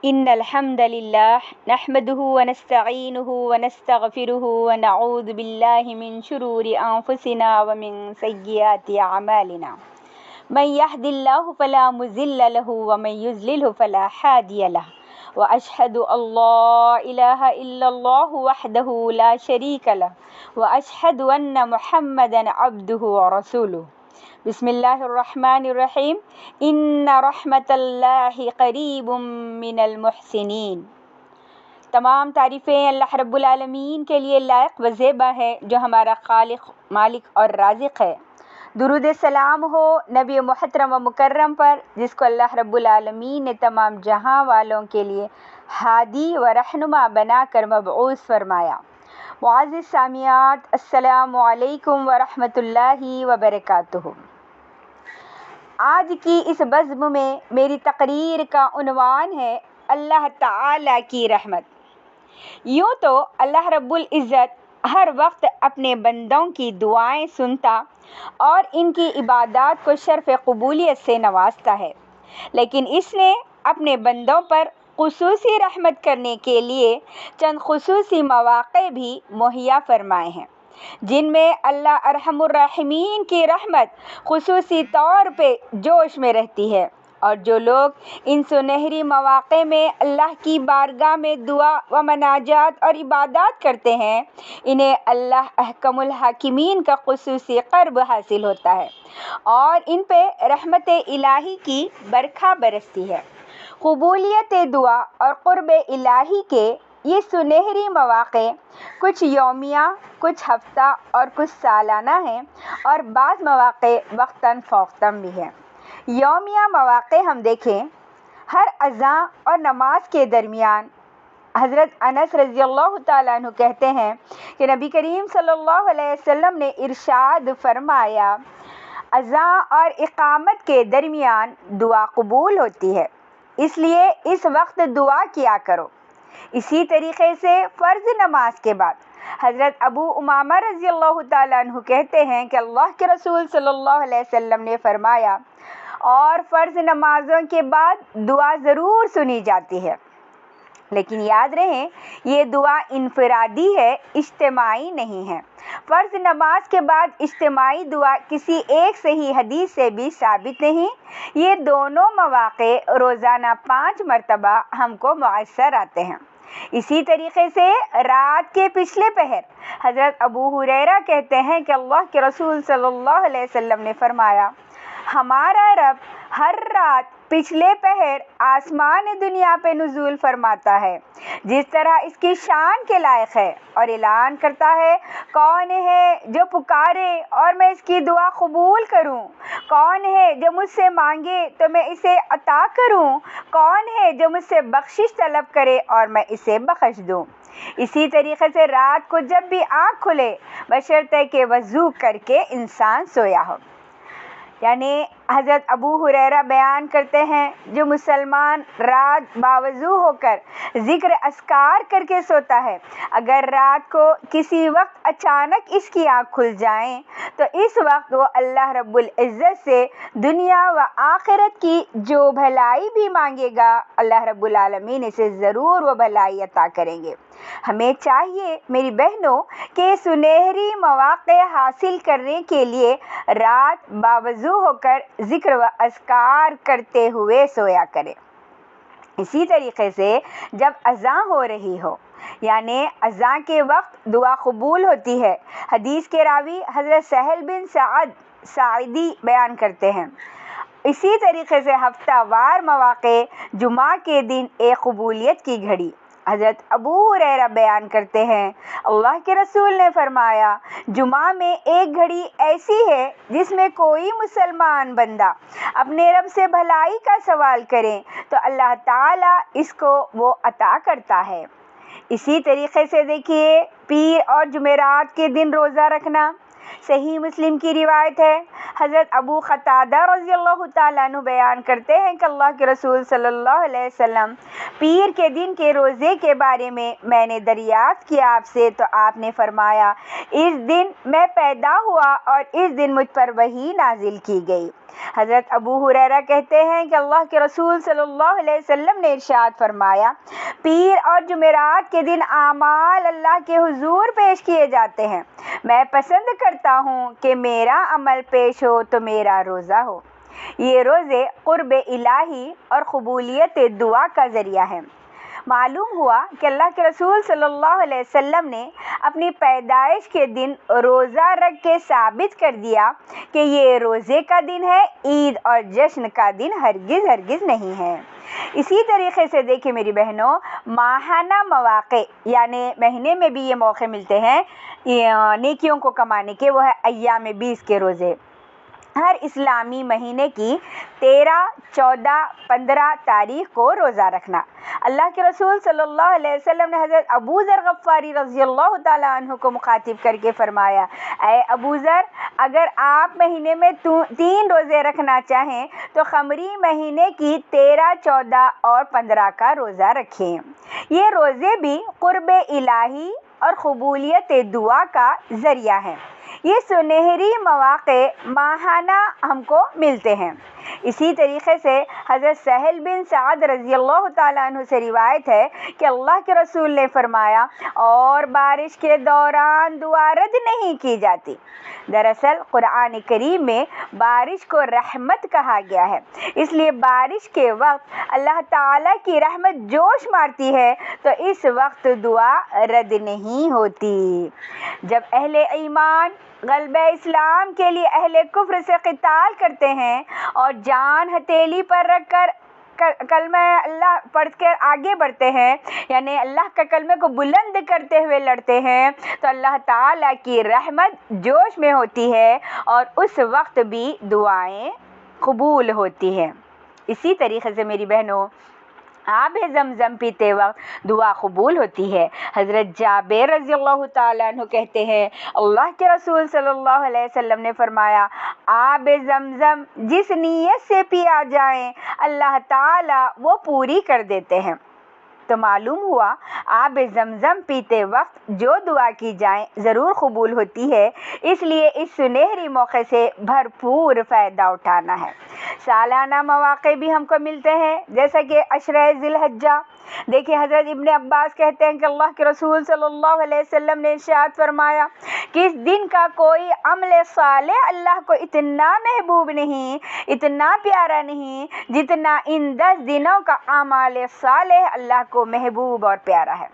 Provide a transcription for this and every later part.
إن الحمد لله نحمده ونستعينه ونستغفره ونعوذ بالله من شرور أنفسنا ومن سيئات أعمالنا من يهد الله فلا مضل له ومن يضلل فلا هادي له وأشهد أن لا إله إلا الله وحده لا شريك له وأشهد أن محمدا عبده ورسوله بسم اللہ الرحمن الرحیم ان رحمت اللہ قریب من المحسنین۔ تمام تعریفیں اللہ رب العالمین کے لیے لائق و زیبا ہے جو ہمارا خالق، مالک اور رازق ہے۔ درود سلام ہو نبی محترم و مکرم پر، جس کو اللہ رب العالمین نے تمام جہاں والوں کے لیے ہادی و رہنما بنا کر مبعوث فرمایا۔ معزز سامعات، السلام علیکم ورحمۃ اللہ وبرکاتہ۔ آج کی اس بزم میں میری تقریر کا عنوان ہے اللہ تعالیٰ کی رحمت۔ یوں تو اللہ رب العزت ہر وقت اپنے بندوں کی دعائیں سنتا اور ان کی عبادات کو شرف قبولیت سے نوازتا ہے، لیکن اس نے اپنے بندوں پر خصوصی رحمت کرنے کے لیے چند خصوصی مواقع بھی مہیا فرمائے ہیں، جن میں اللہ ارحم الراحمین کی رحمت خصوصی طور پہ جوش میں رہتی ہے، اور جو لوگ ان سنہری مواقع میں اللہ کی بارگاہ میں دعا و مناجات اور عبادات کرتے ہیں، انہیں اللہ احکم الحاکمین کا خصوصی قرب حاصل ہوتا ہے اور ان پہ رحمت الہی کی برکھا برستی ہے۔ قبولیت دعا اور قرب الہی کے یہ سنہری مواقع کچھ یومیہ، کچھ ہفتہ اور کچھ سالانہ ہیں، اور بعض مواقع وقتاً فوقتاً بھی ہیں۔ یومیہ مواقع ہم دیکھیں، ہر اذان اور نماز کے درمیان حضرت انس رضی اللہ تعالیٰ عنہ کہتے ہیں کہ نبی کریم صلی اللہ علیہ وسلم نے ارشاد فرمایا، اذان اور اقامت کے درمیان دعا قبول ہوتی ہے، اس لیے اس وقت دعا کیا کرو۔ اسی طریقے سے فرض نماز کے بعد حضرت ابو امامہ رضی اللہ تعالیٰ عنہ کہتے ہیں کہ اللہ کے رسول صلی اللہ علیہ وسلم نے فرمایا، اور فرض نمازوں کے بعد دعا ضرور سنی جاتی ہے، لیکن یاد رہے یہ دعا انفرادی ہے، اجتماعی نہیں ہے۔ فرض نماز کے بعد اجتماعی دعا کسی ایک صحیح حدیث سے بھی ثابت نہیں۔ یہ دونوں مواقع روزانہ 5 مرتبہ ہم کو میسر آتے ہیں۔ اسی طریقے سے رات کے پچھلے پہر حضرت ابو ہریرہ کہتے ہیں کہ اللہ کے رسول صلی اللہ علیہ وسلم نے فرمایا، ہمارا رب ہر رات پچھلے پہر آسمان دنیا پہ نزول فرماتا ہے جس طرح اس کی شان کے لائق ہے، اور اعلان کرتا ہے، کون ہے جو پکارے اور میں اس کی دعا قبول کروں، کون ہے جو مجھ سے مانگے تو میں اسے عطا کروں، کون ہے جو مجھ سے بخشش طلب کرے اور میں اسے بخش دوں۔ اسی طریقے سے رات کو جب بھی آنکھ کھلے بشرطے کہ وضو کر کے انسان سویا ہو۔ یعنی حضرت ابو ہریرہ بیان کرتے ہیں، جو مسلمان رات باوضو ہو کر ذکر اذکار کر کے سوتا ہے، اگر رات کو کسی وقت اچانک اس کی آنکھ کھل جائیں تو اس وقت وہ اللہ رب العزت سے دنیا و آخرت کی جو بھلائی بھی مانگے گا، اللہ رب العالمین اسے ضرور وہ بھلائی عطا کریں گے۔ ہمیں چاہیے میری بہنوں کہ سنہری مواقع حاصل کرنے کے لیے رات باوضو ہو کر ذکر و اذکار کرتے ہوئے سویا کرے۔ اسی طریقے سے جب اذان ہو رہی ہو، یعنی اذان کے وقت دعا قبول ہوتی ہے۔ حدیث کے راوی حضرت سہل بن سعد ساعدی بیان کرتے ہیں، اسی طریقے سے ہفتہ وار مواقع جمعہ کے دن ایک قبولیت کی گھڑی۔ حضرت ابو ہریرہ بیان کرتے ہیں، اللہ کے رسول نے فرمایا، جمعہ میں ایک گھڑی ایسی ہے جس میں کوئی مسلمان بندہ اپنے رب سے بھلائی کا سوال کرے تو اللہ تعالیٰ اس کو وہ عطا کرتا ہے۔ اسی طریقے سے دیکھیے، پیر اور جمعرات کے دن روزہ رکھنا، صحیح مسلم کی روایت ہے، حضرت ابو قتادہ رضی اللہ تعالیٰ عنہ بیان کرتے ہیں کہ اللہ کے رسول صلی اللہ علیہ وسلم پیر کے دن کے روزے کے بارے میں نے دریافت کیا آپ سے، تو آپ نے فرمایا اس دن میں پیدا ہوا اور اس دن مجھ پر وحی نازل کی گئی۔ حضرت ابو ہریرہ کہتے ہیں کہ اللہ کے رسول صلی اللہ علیہ وسلم نے ارشاد فرمایا پیر اور جمعرات کے دن اعمال اللہ کے حضور پیش کیے جاتے ہیں، میں پسند کرتا ہوں کہ میرا عمل پیش ہو تو میرا روزہ ہو۔ یہ روزے قرب الہی اور قبولیت دعا کا ذریعہ ہیں۔ معلوم ہوا کہ اللہ کے رسول صلی اللہ علیہ وسلم نے اپنی پیدائش کے دن روزہ رکھ کے ثابت کر دیا کہ یہ روزے کا دن ہے، عید اور جشن کا دن ہرگز نہیں ہے۔ اسی طریقے سے دیکھیں میری بہنوں، ماہانہ مواقع یعنی مہینے میں بھی یہ موقع ملتے ہیں نیکیوں کو کمانے کے، وہ ہے ایام 20 کے روزے۔ ہر اسلامی مہینے کی 13، 14، 15 تاریخ کو روزہ رکھنا۔ اللہ کے رسول صلی اللہ علیہ وسلم نے حضرت ابو ذر غفاری رضی اللہ تعالیٰ عنہ کو مخاطب کر کے فرمایا اے ابو ذر، اگر آپ مہینے میں 3 روزے رکھنا چاہیں تو قمری مہینے کی 13، 14 اور 15 کا روزہ رکھیں۔ یہ روزے بھی قرب الہی اور قبولیت دعا کا ذریعہ ہیں۔ یہ سنہری مواقع ماہانہ ہم کو ملتے ہیں۔ اسی طریقے سے حضرت سہل بن سعد رضی اللہ تعالیٰ عنہ سے روایت ہے کہ اللہ کے رسول نے فرمایا اور بارش کے دوران دعا رد نہیں کی جاتی۔ دراصل قرآن کریم میں بارش کو رحمت کہا گیا ہے، اس لیے بارش کے وقت اللہ تعالیٰ کی رحمت جوش مارتی ہے تو اس وقت دعا رد نہیں ہوتی۔ جب اہل ایمان غلبہ اسلام کے لیے اہل کفر سے قتال کرتے ہیں اور جان ہتھیلی پر رکھ کر کلمہ اللہ پڑھ کر آگے بڑھتے ہیں، یعنی اللہ کا کلمے کو بلند کرتے ہوئے لڑتے ہیں، تو اللہ تعالیٰ کی رحمت جوش میں ہوتی ہے اور اس وقت بھی دعائیں قبول ہوتی ہیں۔ اسی طریقے سے میری بہنوں، آب زمزم پیتے وقت دعا قبول ہوتی ہے۔ حضرت جابر رضی اللہ تعالیٰ عنہ کہتے ہیں اللہ کے رسول صلی اللہ علیہ وسلم نے فرمایا آب زمزم جس نیت سے پیا جائیں اللہ تعالیٰ وہ پوری کر دیتے ہیں۔ تو معلوم ہوا آب زمزم پیتے وقت جو دعا کی جائیں ضرور قبول ہوتی ہے، اس لیے اس سنہری موقع سے بھرپور فائدہ اٹھانا ہے۔ سالانہ مواقع بھی ہم کو ملتے ہیں جیسا کہ عشرہ ذی الحجہ۔ دیکھیں حضرت ابن عباس کہتے ہیں کہ اللہ کے رسول صلی اللہ علیہ وسلم نے ارشاد فرمایا کہ اس دن کا کوئی عمل صالح اللہ کو اتنا محبوب نہیں، اتنا پیارا نہیں جتنا ان 10 دنوں کا اعمال صالح اللہ کو محبوب اور پیارا ہے۔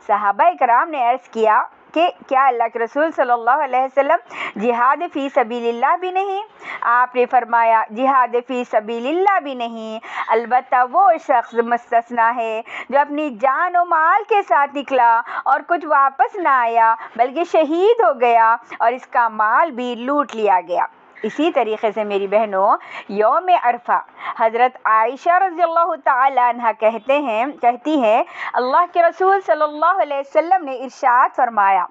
صحابہ کرام نے عرض کیا کہ کیا اللہ کے رسول صلی اللہ علیہ وسلم جہاد فی سبیل اللہ بھی نہیں؟ آپ نے فرمایا جہاد فی سبیل اللہ بھی نہیں، البتہ وہ شخص مستثنا ہے جو اپنی جان و مال کے ساتھ نکلا اور کچھ واپس نہ آیا بلکہ شہید ہو گیا اور اس کا مال بھی لوٹ لیا گیا۔ اسی طریقے سے میری بہنوں، یوم عرفہ حضرت عائشہ رضی اللہ تعالی عنہ کہتی ہیں اللہ کے رسول صلی اللہ علیہ وسلم نے ارشاد فرمایا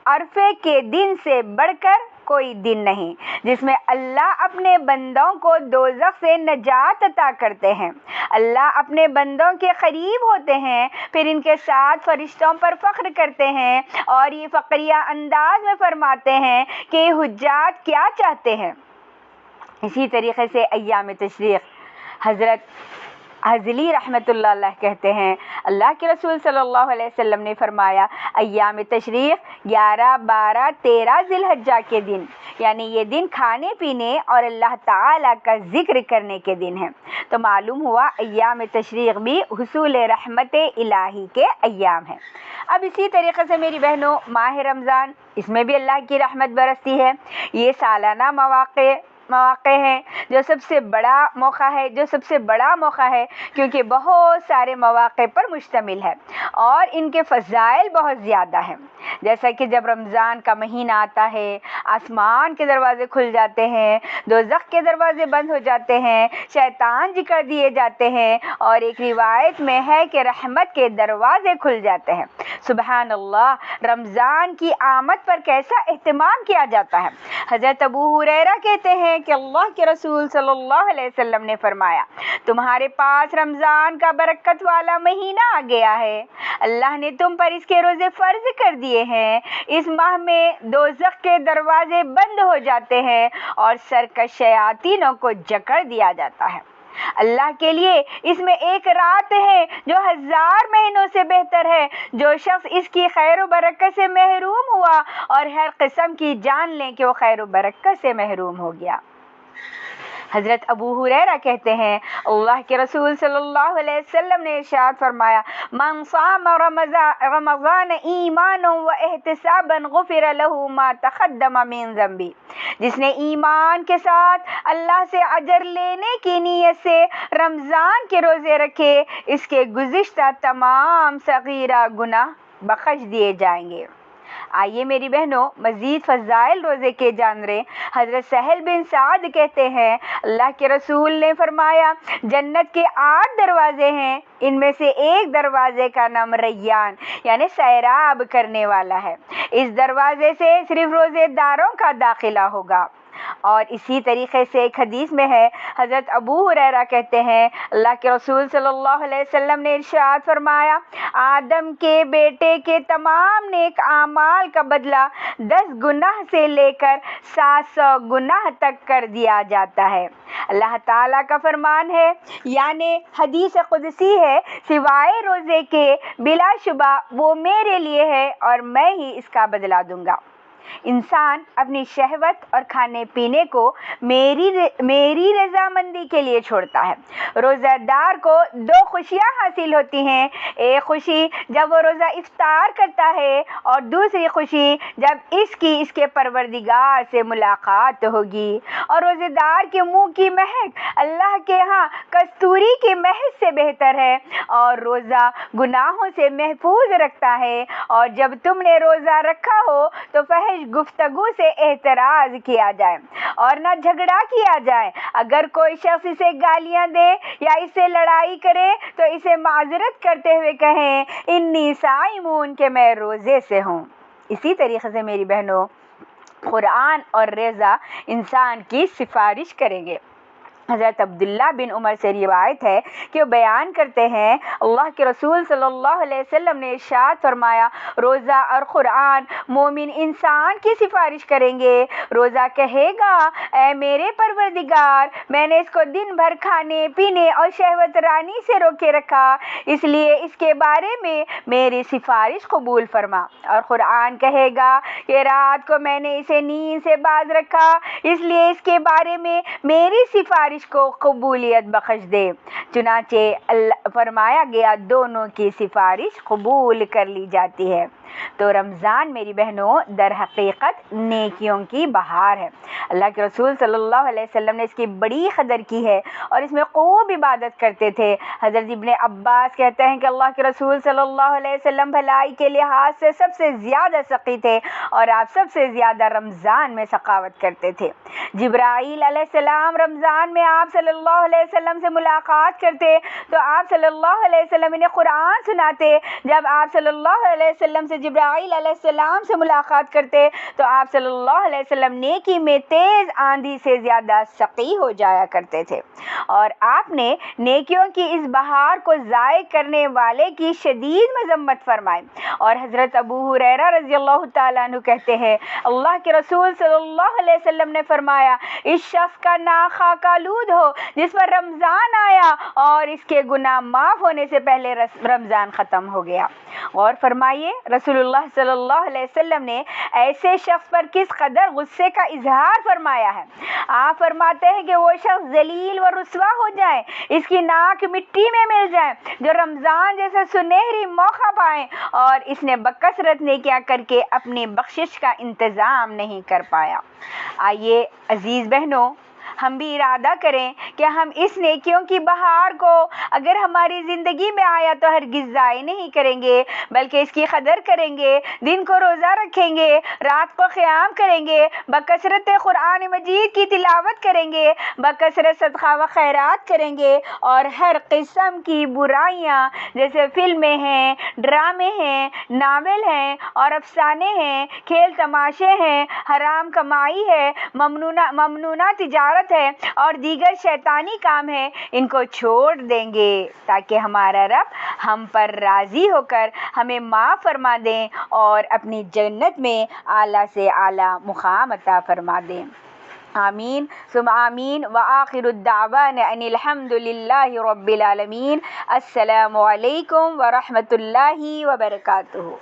عرفے کے دن سے بڑھ کر کوئی دن نہیں جس میں اللہ اپنے بندوں کو دوزخ سے نجات عطا کرتے ہیں۔ اللہ اپنے بندوں کے قریب ہوتے ہیں، پھر ان کے ساتھ فرشتوں پر فخر کرتے ہیں اور یہ فقریہ انداز میں فرماتے ہیں کہ حجاج کیا چاہتے ہیں۔ اسی طریقے سے ایام تشریق حضرت حضلی رحمۃ اللہ علیہ کہتے ہیں اللہ کے رسول صلی اللہ علیہ وسلم نے فرمایا ایام تشریق 11، 12، 13 ذی الحجہ کے دن، یعنی یہ دن کھانے پینے اور اللہ تعالیٰ کا ذکر کرنے کے دن ہیں۔ تو معلوم ہوا ایام تشریق بھی حصول رحمت الہی کے ایام ہیں۔ اب اسی طریقے سے میری بہنوں، ماہ رمضان، اس میں بھی اللہ کی رحمت برستی ہے۔ یہ سالانہ مواقع مواقع ہیں، جو سب سے بڑا موقع ہے کیونکہ بہت سارے مواقع پر مشتمل ہے اور ان کے فضائل بہت زیادہ ہیں، جیسا کہ جب رمضان کا مہینہ آتا ہے آسمان کے دروازے کھل جاتے ہیں، دوزخ کے دروازے بند ہو جاتے ہیں، شیطان جکڑ دیے جاتے ہیں، اور ایک روایت میں ہے کہ رحمت کے دروازے کھل جاتے ہیں۔ سبحان اللہ، رمضان کی آمد پر کیسا اہتمام کیا جاتا ہے۔ حضرت ابو ہریرہ کہتے ہیں کہ اللہ کے رسول صلی اللہ علیہ وسلم نے فرمایا، تمہارے پاس رمضان کا برکت والا مہینہ آ گیا ہے، اللہ نے تم پر اس کے روزے فرض کر دیے ہیں، اس ماہ میں دوزخ کے دروازے بند ہو جاتے ہیں اور سرکش شیاطینوں کو جکڑ دیا جاتا ہے۔ اللہ کے لیے اس میں ایک رات ہے جو 1000 مہینوں سے بہتر ہے۔ جو شخص اس کی خیر و برکت سے محروم ہوا اور ہر قسم کی جان لیں کہ وہ خیر و برکت سے محروم ہو گیا۔ حضرت ابو ہریرہ کہتے ہیں اللہ کے رسول صلی اللہ علیہ وسلم نے ارشاد فرمایا، من صام رمضان ایمانا و احتسابا غفر له ما تقدم من ذنبی، جس نے ایمان کے ساتھ اللہ سے اجر لینے کی نیت سے رمضان کے روزے رکھے، اس کے گزشتہ تمام صغیرہ گناہ بخش دیے جائیں گے۔ آئیے میری بہنوں، مزید فضائل روزے کے جان رہے۔ حضرت سہل بن سعد کہتے ہیں اللہ کے رسول نے فرمایا، جنت کے 8 دروازے ہیں، ان میں سے ایک دروازے کا نام ریان یعنی سیراب کرنے والا ہے، اس دروازے سے صرف روزے داروں کا داخلہ ہوگا۔ اور اسی طریقے سے ایک حدیث میں ہے، حضرت ابو ہریرہ کہتے ہیں اللہ کے رسول صلی اللہ علیہ وسلم نے ارشاد فرمایا، آدم کے بیٹے کے تمام نیک اعمال کا بدلہ 10 گناہ سے لے کر 700 گناہ تک کر دیا جاتا ہے۔ اللہ تعالیٰ کا فرمان ہے، یعنی حدیث قدسی ہے، سوائے روزے کے بلا شبہ وہ میرے لیے ہے اور میں ہی اس کا بدلہ دوں گا۔ انسان اپنی شہوت اور کھانے پینے کو میری رضامندی کے لیے چھوڑتا ہے۔ روزہ دار کو 2 خوشیاں حاصل ہوتی ہیں، ایک خوشی جب وہ روزہ افطار کرتا ہے اور دوسری خوشی جب اس کے پروردگار سے ملاقات ہوگی۔ اور روزہ دار کے منہ کی مہک اللہ کے ہاں کستوری کی مہک سے بہتر ہے، اور روزہ گناہوں سے محفوظ رکھتا ہے۔ اور جب تم نے روزہ رکھا ہو تو فحش گفتگو سے احتراز کیا جائے اور نہ جھگڑا کیا جائے۔ اگر کوئی شخص اسے گالیاں دے یا اس سے لڑائی کرے تو اسے معذرت کرتے ہوئے کہیں انی صائمون کہ میں روزے سے ہوں۔ اسی طریقے سے میری بہنوں، قرآن اور رضا انسان کی سفارش کریں گے۔ حضرت عبداللہ بن عمر سے روایت ہے کہ وہ بیان کرتے ہیں اللہ کے رسول صلی اللہ علیہ وسلم نے ارشاد فرمایا، روزہ اور قرآن مومن انسان کی سفارش کریں گے۔ روزہ کہے گا، اے میرے پروردگار، میں نے اس کو دن بھر کھانے پینے اور شہوت رانی سے روکے رکھا، اس لیے اس کے بارے میں میری سفارش قبول فرما۔ اور قرآن کہے گا کہ رات کو میں نے اسے نیند سے باز رکھا، اس لیے اس کے بارے میں میری سفارش کو قبولیت بخش دے۔ چنانچہ فرمایا گیا دونوں کی سفارش قبول کر لی جاتی ہے۔ تو رمضان میری بہنوں در حقیقت نیکیوں کی بہار ہے۔ اللہ کے رسول صلی اللہ علیہ وسلم نے اس کی بڑی قدر کی ہے اور اس میں خوب عبادت کرتے تھے۔ حضرت ابن عباس کہتے ہیں کہ اللہ کے رسول صلی اللہ علیہ وسلم بھلائی کے لحاظ سے سب سے زیادہ سخی تھے اور آپ سب سے زیادہ رمضان میں سخاوت کرتے تھے۔ جبرائیل علیہ السلام رمضان میں آپ صلی اللہ علیہ وسلم سے ملاقات کرتے تو آپ صلی اللہ علیہ وسلم انہیں قرآن سناتے۔ جب آپ صلی اللہ علیہ وسلم سے جبرائیل علیہ السلام سے ملاقات کرتے تو آپ صلی اللہ علیہ وسلم نیکی میں تیز آندھی سے زیادہ سقی ہو جایا کرتے تھے، اور آپ نے نیکیوں کی اس بہار کو ضائع کرنے والے کی شدید مذمت فرمائی۔ اور حضرت ابو ہریرہ رضی اللہ تعالیٰ عنہ کہتے ہیں اللہ کے رسول صلی اللہ علیہ وسلم نے فرمایا، اس شخص کا نام خاک آلود ہو جس پر رمضان آیا اور اس کے گناہ معاف ہونے سے پہلے رمضان ختم ہو گیا۔ اور فرمائیے رسول اللہ صلی اللہ علیہ وسلم نے ایسے شخص پر کس قدر غصے کا اظہار فرمایا ہے۔ آپ فرماتے ہیں کہ وہ شخص ذلیل و رسوا ہو جائے، اس کی ناک مٹی میں مل جائے، جو رمضان جیسا سنہری موقع پائے اور اس نے بکثرت نیکیاں کر کے اپنی بخشش کا انتظام نہیں کر پایا۔ آئیے عزیز بہنوں، ہم بھی ارادہ کریں کہ ہم اس نیکیوں کی بہار کو اگر ہماری زندگی میں آیا تو ہرگز ضائع نہیں کریں گے، بلکہ اس کی قدر کریں گے، دن کو روزہ رکھیں گے، رات کو قیام کریں گے، بکثرت قرآن مجید کی تلاوت کریں گے، بکثرت صدقہ و خیرات کریں گے، اور ہر قسم کی برائیاں جیسے فلمیں ہیں، ڈرامے ہیں، ناول ہیں اور افسانے ہیں، کھیل تماشے ہیں، حرام کمائی ہے، ممنوعہ تجارت ہے اور دیگر شیطانی کام ہیں، ان کو چھوڑ دیں گے تاکہ ہمارا رب ہم پر راضی ہو کر ہمیں معاف فرما دیں اور اپنی جنت میں اعلیٰ سے اعلیٰ مقام عطا فرما دیں۔ آمین ثم آمین وآخر الدعوان ان الحمد للہ رب العالمین۔ السلام علیکم ورحمۃ اللہ وبرکاتہ۔